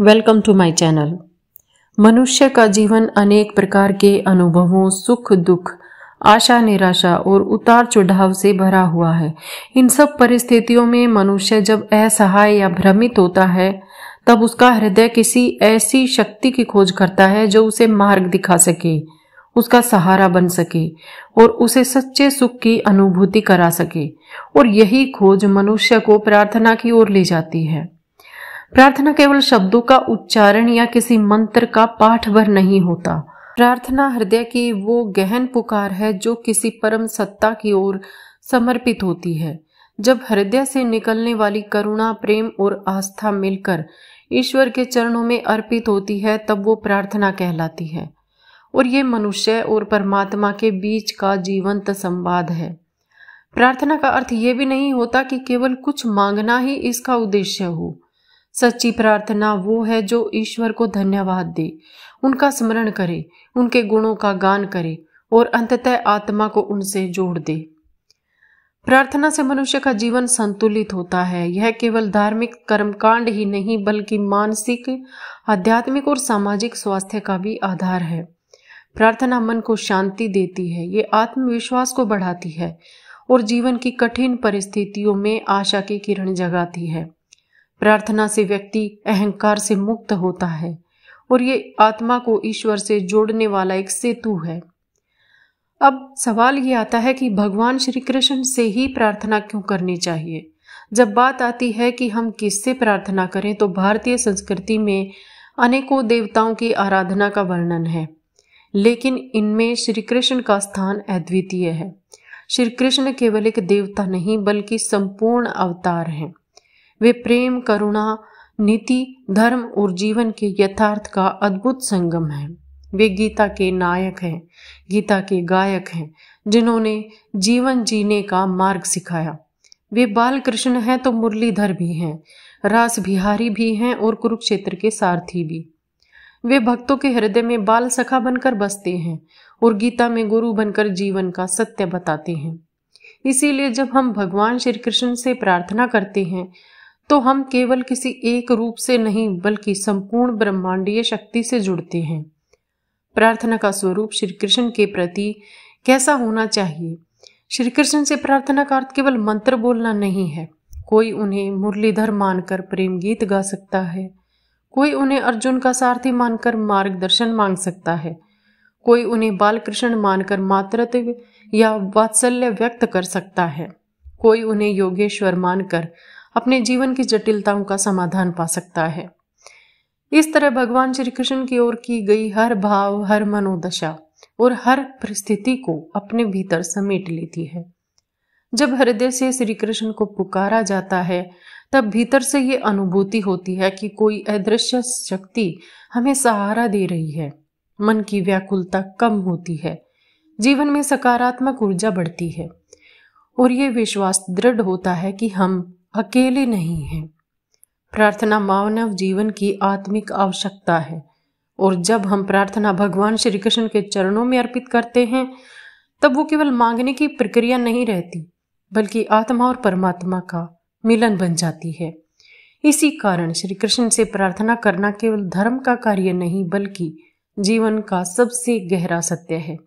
Welcome to my channel. मनुष्य का जीवन अनेक प्रकार के अनुभवों, सुख दुख, आशा निराशा और उतार चढ़ाव से भरा हुआ है। इन सब परिस्थितियों में मनुष्य जब असहाय या भ्रमित होता है तब उसका हृदय किसी ऐसी शक्ति की खोज करता है जो उसे मार्ग दिखा सके, उसका सहारा बन सके और उसे सच्चे सुख की अनुभूति करा सके। और यही खोज मनुष्य को प्रार्थना की ओर ले जाती है। प्रार्थना केवल शब्दों का उच्चारण या किसी मंत्र का पाठ भर नहीं होता। प्रार्थना हृदय की वो गहन पुकार है जो किसी परम सत्ता की ओर समर्पित होती है। जब हृदय से निकलने वाली करुणा, प्रेम और आस्था मिलकर ईश्वर के चरणों में अर्पित होती है तब वो प्रार्थना कहलाती है। और ये मनुष्य और परमात्मा के बीच का जीवंत संवाद है। प्रार्थना का अर्थ ये भी नहीं होता कि केवल कुछ मांगना ही इसका उद्देश्य हो। सच्ची प्रार्थना वो है जो ईश्वर को धन्यवाद दे, उनका स्मरण करे, उनके गुणों का गान करे और अंततः आत्मा को उनसे जोड़ दे। प्रार्थना से मनुष्य का जीवन संतुलित होता है। यह केवल धार्मिक कर्मकांड ही नहीं बल्कि मानसिक, आध्यात्मिक और सामाजिक स्वास्थ्य का भी आधार है। प्रार्थना मन को शांति देती है, ये आत्मविश्वास को बढ़ाती है और जीवन की कठिन परिस्थितियों में आशा की किरण जगाती है। प्रार्थना से व्यक्ति अहंकार से मुक्त होता है और ये आत्मा को ईश्वर से जोड़ने वाला एक सेतु है। अब सवाल ये आता है कि भगवान श्री कृष्ण से ही प्रार्थना क्यों करनी चाहिए। जब बात आती है कि हम किससे प्रार्थना करें तो भारतीय संस्कृति में अनेकों देवताओं की आराधना का वर्णन है, लेकिन इनमें श्री कृष्ण का स्थान अद्वितीय है। श्री कृष्ण केवल एक देवता नहीं बल्कि संपूर्ण अवतार हैं। वे प्रेम, करुणा, नीति, धर्म और जीवन के यथार्थ का अद्भुत संगम है। वे गीता के नायक हैं, गीता के गायक हैं, जिन्होंने जीवन जीने का मार्ग सिखाया। वे बाल कृष्ण हैं तो मुरलीधर भी हैं, रास बिहारी भी हैं और कुरुक्षेत्र के सारथी भी। वे भक्तों के हृदय में बाल सखा बनकर बसते हैं और गीता में गुरु बनकर जीवन का सत्य बताते हैं। इसीलिए जब हम भगवान श्री कृष्ण से प्रार्थना करते हैं तो हम केवल किसी एक रूप से नहीं बल्कि संपूर्ण ब्रह्मांडीय शक्ति से जुड़ते हैं। प्रार्थना का स्वरूप श्री कृष्ण के प्रति कैसा होना चाहिए। श्री कृष्ण से प्रार्थना का अर्थ केवल मंत्र बोलना नहीं है। कोई उन्हें मुरलीधर मानकर प्रेम गीत गा सकता है, कोई उन्हें अर्जुन का सारथी मानकर मार्गदर्शन मांग सकता है, कोई उन्हें बाल कृष्ण मानकर मातृत्व या वात्सल्य व्यक्त कर सकता है, कोई उन्हें योगेश्वर मानकर अपने जीवन की जटिलताओं का समाधान पा सकता है। इस तरह भगवान श्री कृष्ण की ओर की गई हर भाव, हर मनोदशा और हर परिस्थिति को अपने भीतर समेट लेती है। जब हृदय से श्री कृष्ण को पुकारा जाता है तब भीतर से ये अनुभूति होती है कि कोई अदृश्य शक्ति हमें सहारा दे रही है। मन की व्याकुलता कम होती है, जीवन में सकारात्मक ऊर्जा बढ़ती है और ये विश्वास दृढ़ होता है कि हम अकेले नहीं हैं। प्रार्थना मानव जीवन की आत्मिक आवश्यकता है और जब हम प्रार्थना भगवान श्री कृष्ण के चरणों में अर्पित करते हैं तब वो केवल मांगने की प्रक्रिया नहीं रहती बल्कि आत्मा और परमात्मा का मिलन बन जाती है। इसी कारण श्री कृष्ण से प्रार्थना करना केवल धर्म का कार्य नहीं बल्कि जीवन का सबसे गहरा सत्य है।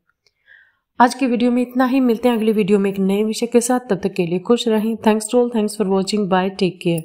आज की वीडियो में इतना ही। मिलते हैं अगली वीडियो में एक नए विषय के साथ। तब तक के लिए खुश रहें। Thanks for watching. Bye, take care.